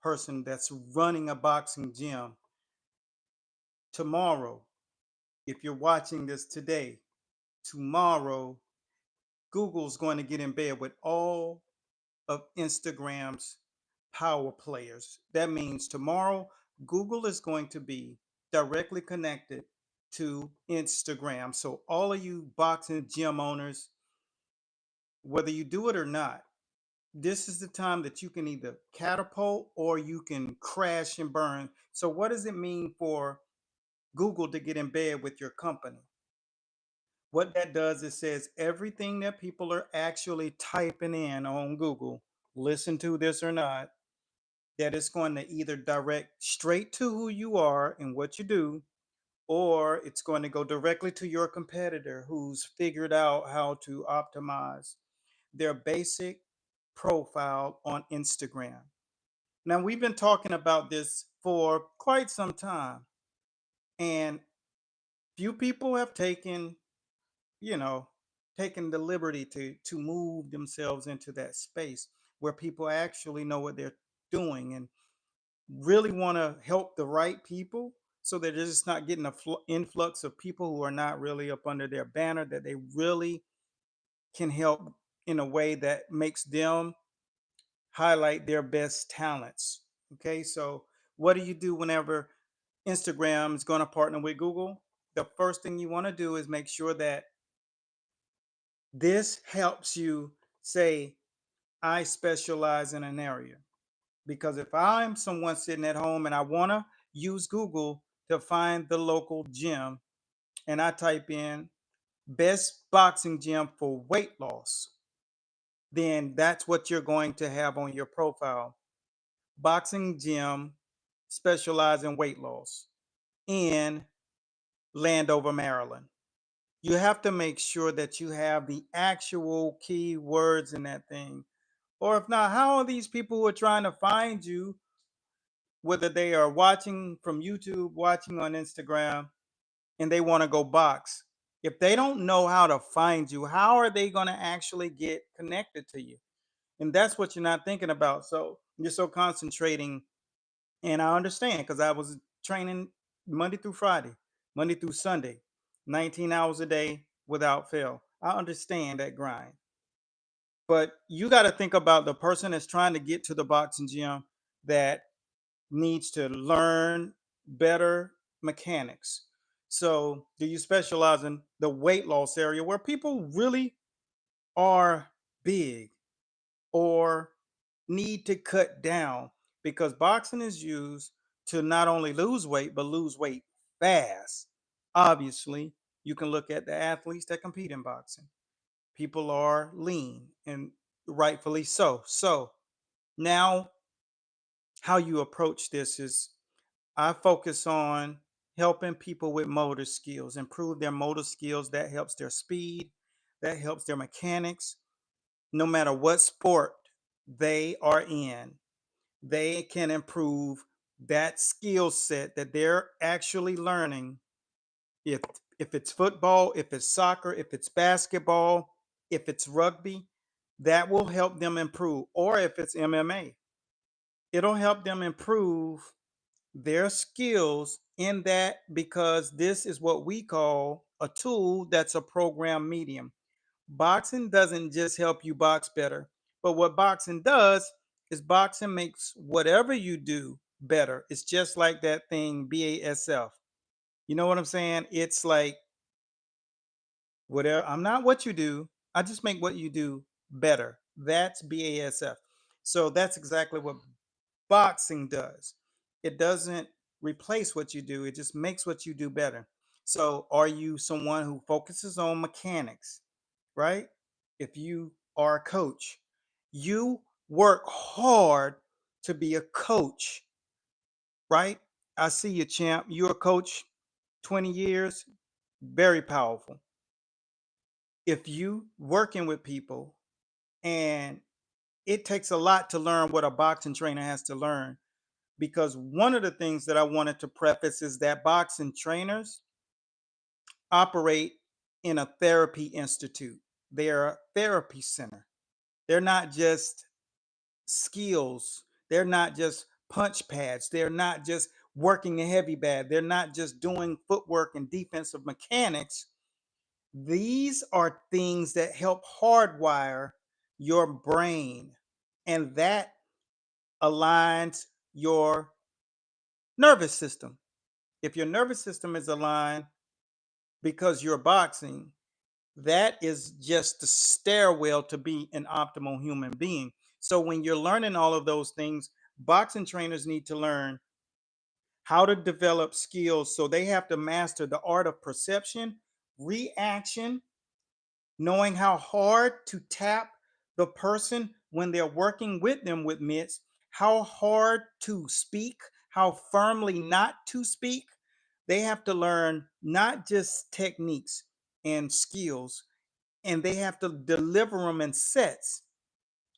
person that's running a boxing gym tomorrow, if you're watching this today, tomorrow, Google's going to get in bed with all of Instagram's power players. That means tomorrow, Google is going to be directly connected to Instagram. So, all of you boxing gym owners, whether you do it or not, this is the time that you can either catapult or you can crash and burn. So, what does it mean for Google to get in bed with your company? What that does is says everything that people are actually typing in on Google, listen to this or not, that it's going to either direct straight to who you are and what you do, or it's going to go directly to your competitor who's figured out how to optimize their basic profile on Instagram. Now, we've been talking about this for quite some time, and few people have you know, taken the liberty to move themselves into that space where people actually know what they're doing and really want to help the right people so that they're just not getting a influx of people who are not really up under their banner, that they really can help in a way that makes them highlight their best talents. Okay, so what do you do whenever Instagram is going to partner with Google? The first thing you want to do is make sure that this helps you say, I specialize in an area. Because if I'm someone sitting at home and I want to use Google to find the local gym, and I type in best boxing gym for weight loss, then that's what you're going to have on your profile. Boxing gym specialize in weight loss in Landover, Maryland. You have to make sure that you have the actual key words in that thing. Or if not, how are these people who are trying to find you, whether they are watching from YouTube, watching on Instagram, and they want to go box? If they don't know how to find you, how are they going to actually get connected to you? And that's what you're not thinking about. So you're so concentrating. And I understand because I was training Monday through Friday, Monday through Sunday, 19 hours a day without fail. I understand that grind. But you got to think about the person that's trying to get to the boxing gym that needs to learn better mechanics. So, do you specialize in the weight loss area where people really are big or need to cut down? Because boxing is used to not only lose weight, but lose weight fast. Obviously, you can look at the athletes that compete in boxing. People are lean and rightfully so. So, now how you approach this is I focus on helping people with motor skills, improve their motor skills. That helps their speed, that helps their mechanics. No matter what sport they are in, they can improve that skill set that they're actually learning. If if it's football, if it's soccer, if it's basketball, if it's rugby, that will help them improve. Or if it's MMA, it'll help them improve their skills in that because this is what we call a tool that's a program medium. Boxing doesn't just help you box better, but what boxing does is boxing makes whatever you do better. It's just like that thing BASF. You know what I'm saying? It's like whatever, I'm not what you do, I just make what you do better. That's BASF. So that's exactly what boxing does. It doesn't replace what you do, it just makes what you do better. So, are you someone who focuses on mechanics, right? If you are a coach, you work hard to be a coach, right? I see you, champ. You're a coach 20 years, very powerful. If you working with people and it takes a lot to learn what a boxing trainer has to learn because one of the things that I wanted to preface is that boxing trainers operate in a therapy institute. They're a therapy center. They're not just skills. They're not just punch pads. They're not just working a heavy bag. They're not just doing footwork and defensive mechanics. These are things that help hardwire your brain, and that aligns your nervous system. If your nervous system is aligned because you're boxing, that is just the stairwell to be an optimal human being. So when you're learning all of those things, boxing trainers need to learn how to develop skills. So they have to master the art of perception, reaction, knowing how hard to tap the person when they're working with them with mitts, how hard to speak, how firmly not to speak. They have to learn not just techniques and skills, and they have to deliver them in sets.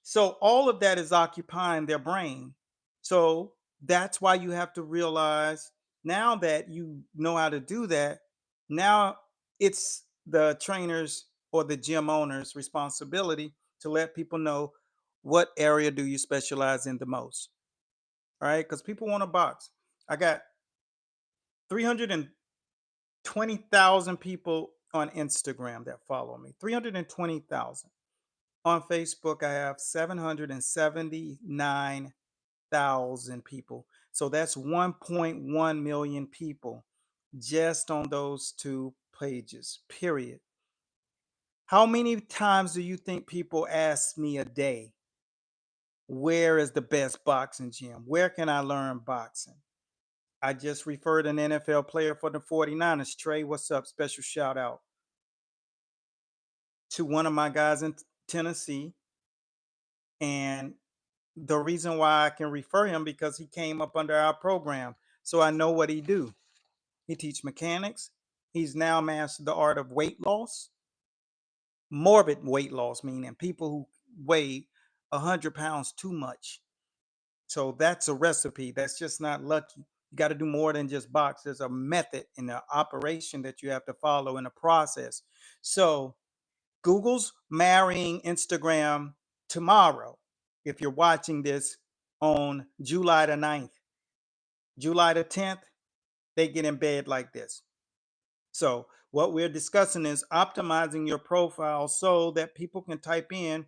So all of that is occupying their brain. So that's why you have to realize, now that you know how to do that, now it's the trainers or the gym owner's responsibility to let people know, what area do you specialize in the most. All right, because people want to box. I got 320,000 people on Instagram that follow me. 320,000. On Facebook, I have 779,000 people. So that's 1.1 million people just on those two pages, period. How many times do you think people ask me a day, where is the best boxing gym? Where can I learn boxing? I just referred an NFL player for the 49ers. Trey, what's up? Special shout out to one of my guys in Tennessee. And the reason why I can refer him, because he came up under our program. So I know what he do. He teach mechanics. He's now mastered the art of weight loss, morbid weight loss, meaning people who weigh 100 pounds too much. So that's a recipe. That's just not lucky. You got to do more than just box. There's a method in the operation that you have to follow in a process. So Google's marrying Instagram tomorrow. If you're watching this on July the 9th, July the 10th, they get in bed like this. So what we're discussing is optimizing your profile so that people can type in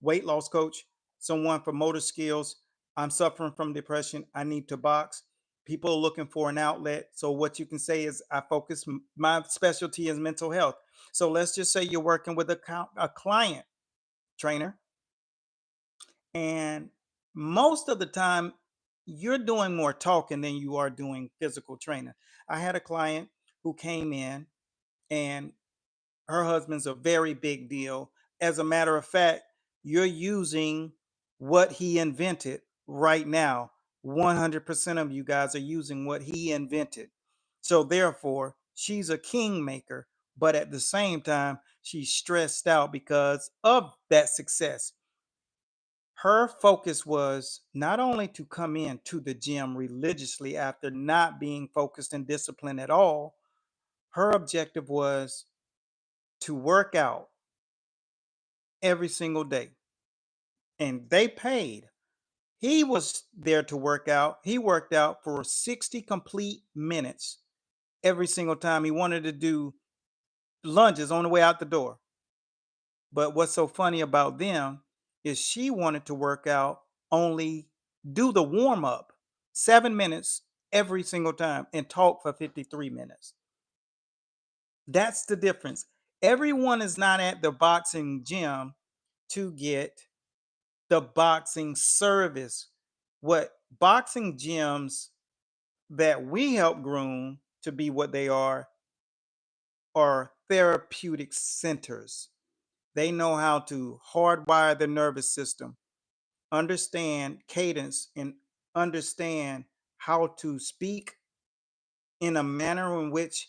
weight loss coach, someone for motor skills. I'm suffering from depression. I need to box. People are looking for an outlet. So what you can say is, I focus, my specialty is mental health. So let's just say you're working with a client trainer, and most of the time you're doing more talking than you are doing physical training. I had a client who came in, and her husband's a very big deal. As a matter of fact, you're using what he invented right now. 100% of you guys are using what he invented. So therefore, she's a kingmaker, but at the same time, she's stressed out because of that success. Her focus was not only to come in to the gym religiously after not being focused and disciplined at all. Her objective was to work out every single day, and they paid. He was there to work out. He worked out for 60 complete minutes every single time. He wanted to do lunges on the way out the door. But what's so funny about them is she wanted to work out, only do the warm up 7 minutes every single time, and talk for 53 minutes. That's the difference. Everyone is not at the boxing gym to get the boxing service. What boxing gyms that we help groom to be what they are therapeutic centers. They know how to hardwire the nervous system, understand cadence, and understand how to speak in a manner in which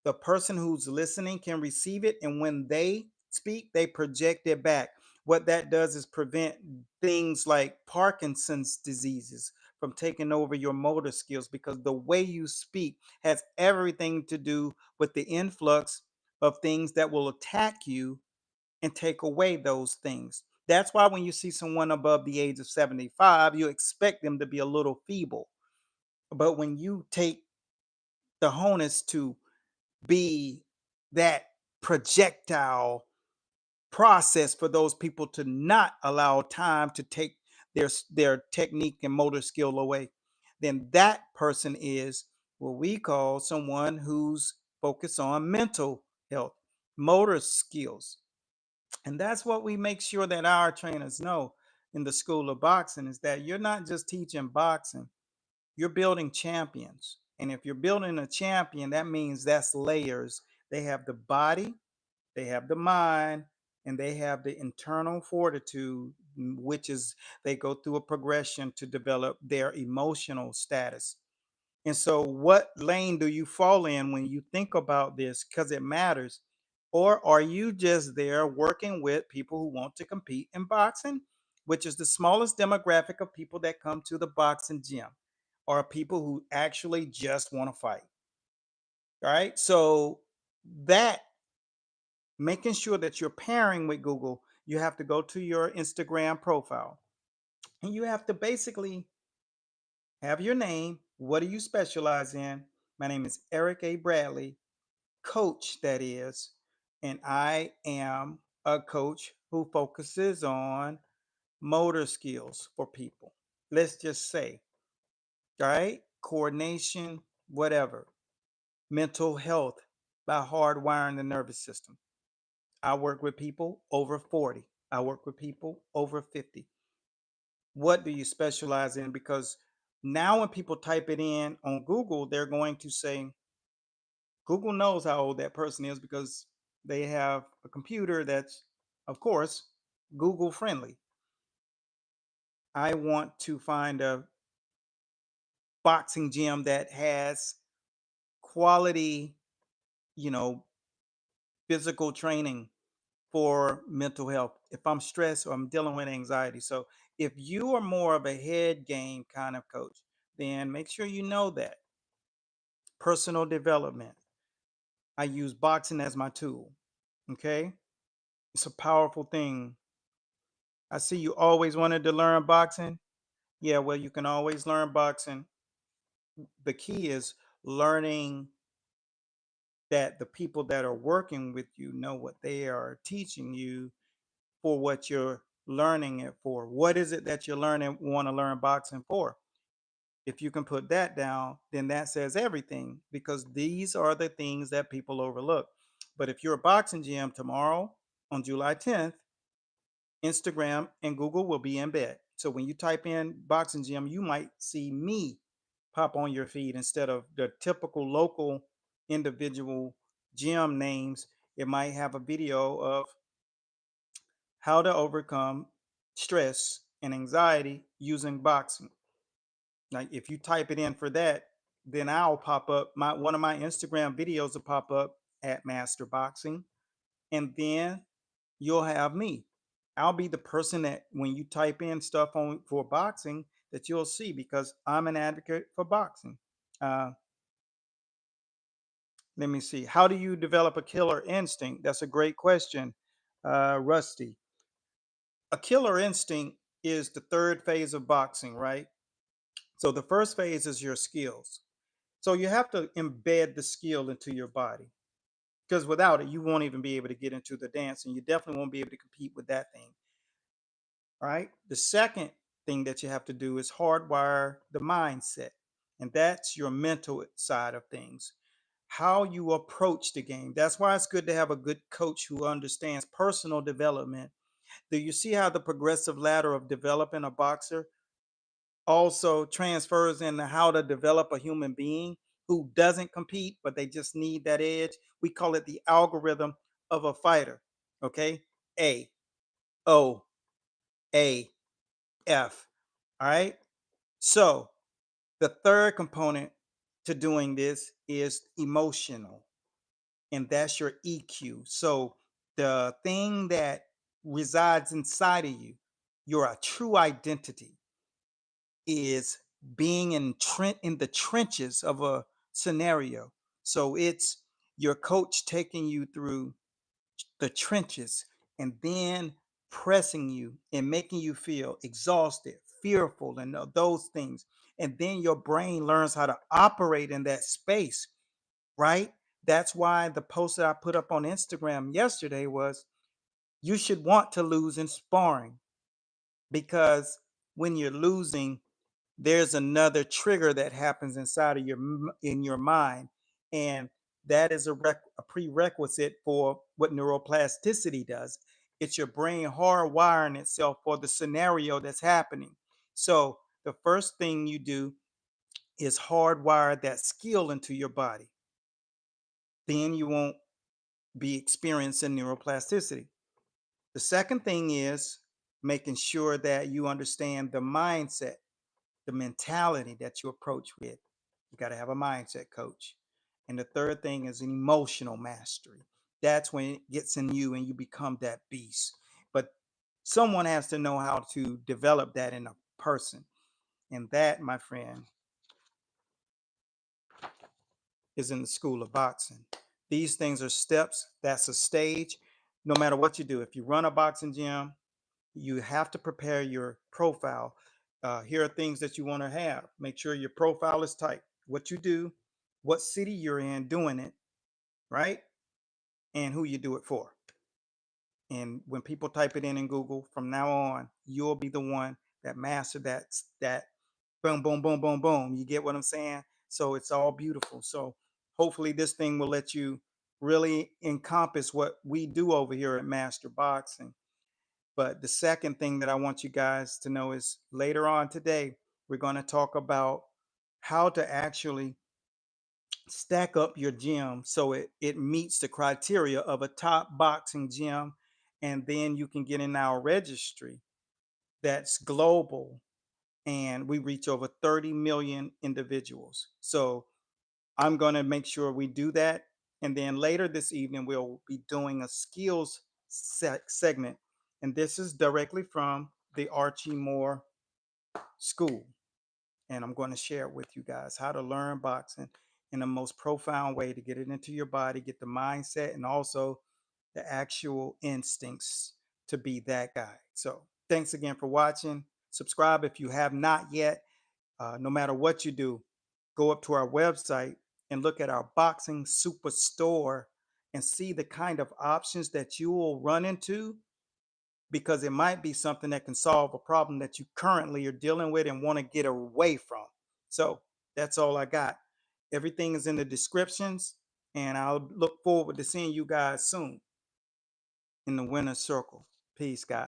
the person who's listening can receive it. And when they speak, they project it back. What that does is prevent things like Parkinson's diseases from taking over your motor skills, because the way you speak has everything to do with the influx of things that will attack you and take away those things. That's why when you see someone above the age of 75, you expect them to be a little feeble. But when you take the honus to be that projectile process for those people to not allow time to take their technique and motor skill away, then that person is what we call someone who's focused on mental health, motor skills. And that's what we make sure that our trainers know in the school of boxing, is that you're not just teaching boxing, you're building champions. And if you're building a champion, that means that's layers. They have the body, they have the mind, and they have the internal fortitude, which is they go through a progression to develop their emotional status. And so, what lane do you fall in when you think about this? Because it matters. Or are you just there working with people who want to compete in boxing, which is the smallest demographic of people that come to the boxing gym, or people who actually just want to fight? All right. So, that making sure that you're pairing with Google, you have to go to your Instagram profile and you have to basically have your name. What do you specialize in? My name is Eric A. Bradley, coach, that is, and I am a coach who focuses on motor skills for people. Let's just say, all right, coordination, whatever, mental health by hardwiring the nervous system. I work with people over 40. I work with people over 50. What do you specialize in? Because now when people type it in on Google, they're going to say, Google knows how old that person is because they have a computer that's, of course, Google friendly. I want to find a boxing gym that has quality, you know, physical training for mental health. If I'm stressed or I'm dealing with anxiety. So if you are more of a head game kind of coach, then make sure you know that personal development. I use boxing as my tool. Okay. It's a powerful thing. I see you always wanted to learn boxing. Yeah, well, you can always learn boxing. The key is learning that the people that are working with you know what they are teaching you for what you're learning it for. What is it that you're learning, want to learn boxing for? If you can put that down, then that says everything, because these are the things that people overlook. But if you're a boxing gym tomorrow on July 10th, Instagram and Google will be in bed. So when you type in boxing gym, you might see me pop on your feed instead of the typical local individual gym names. It might have a video of how to overcome stress and anxiety using boxing. Like if you type it in for that, then I'll pop up my one of my Instagram videos will pop up at Master Boxing, and then you'll have me. I'll be the person that when you type in stuff on for boxing that you'll see, because I'm an advocate for boxing. Uh, Let me see. How do you develop a killer instinct? That's a great question, Rusty. A killer instinct is the third phase of boxing, right? So the first phase is your skills. So you have to embed the skill into your body, because without it, you won't even be able to get into the dance, and you definitely won't be able to compete with that thing. All right. The second thing that you have to do is hardwire the mindset, and that's your mental side of things. How you approach the game. That's why it's good to have a good coach who understands personal development. Do you see how the progressive ladder of developing a boxer also transfers into how to develop a human being who doesn't compete, but they just need that edge? We call it the algorithm of a fighter. Okay. A, O, A, F. All right. So the third component to doing this is emotional, and that's your EQ. So the thing that resides inside of you, your true identity, is being in the trenches of a scenario. So it's your coach taking you through the trenches, and then pressing you and making you feel exhausted, fearful, and those things. And then your brain learns how to operate in that space, right? That's why the post that I put up on Instagram yesterday was you should want to lose in sparring, because when you're losing, there's another trigger that happens inside of in your mind, and that is a prerequisite for what neuroplasticity does. It's your brain hardwiring itself for the scenario that's happening. So the first thing you do is hardwire that skill into your body. Then you won't be experiencing neuroplasticity. The second thing is making sure that you understand the mindset, the mentality that you approach with. You got to have a mindset coach. And the third thing is an emotional mastery. That's when it gets in you and you become that beast. But someone has to know how to develop that in a person. And that, my friend, is in the school of boxing. These things are steps. That's a stage. No matter what you do, if you run a boxing gym, you have to prepare your profile. Here are things that you want to have. Make sure your profile is tight. What you do, what city you're in doing it, right? And who you do it for. And when people type it in Google, from now on, you'll be the one that master that boom, boom, boom, boom, boom. You get what I'm saying? So it's all beautiful. So hopefully this thing will let you really encompass what we do over here at Master Boxing. But the second thing that I want you guys to know is later on today, we're going to talk about how to actually stack up your gym so it meets the criteria of a top boxing gym. And then you can get in our registry that's global. And we reach over 30 million individuals. So I'm going to make sure we do that. And then later this evening, we'll be doing a skills segment. And this is directly from the Archie Moore School. And I'm going to share with you guys how to learn boxing in the most profound way to get it into your body, get the mindset, and also the actual instincts to be that guy. So thanks again for watching. Subscribe if you have not yet. No matter what you do, go up to our website and look at our boxing superstore and see the kind of options that you will run into, because it might be something that can solve a problem that you currently are dealing with and want to get away from. So that's all I got. Everything is in the descriptions, and I'll look forward to seeing you guys soon in the winner's circle. Peace, guys.